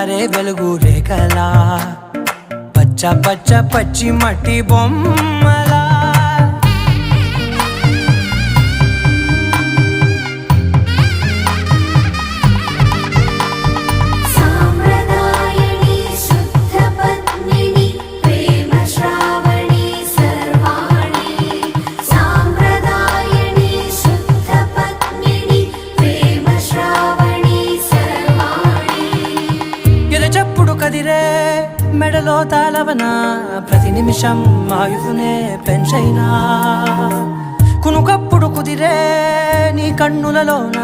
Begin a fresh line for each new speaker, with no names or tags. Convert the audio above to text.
జారే వెలుగు రేఖలా పచ్చ పచ్చ పచ్చి మట్టి బొమ్మలా కదిరే మెడలో తాళవన ప్రతి నిమిషం ఆయుధునే పెంచైనా కునుకప్పుడు కుదిరే నీ కన్నులలోన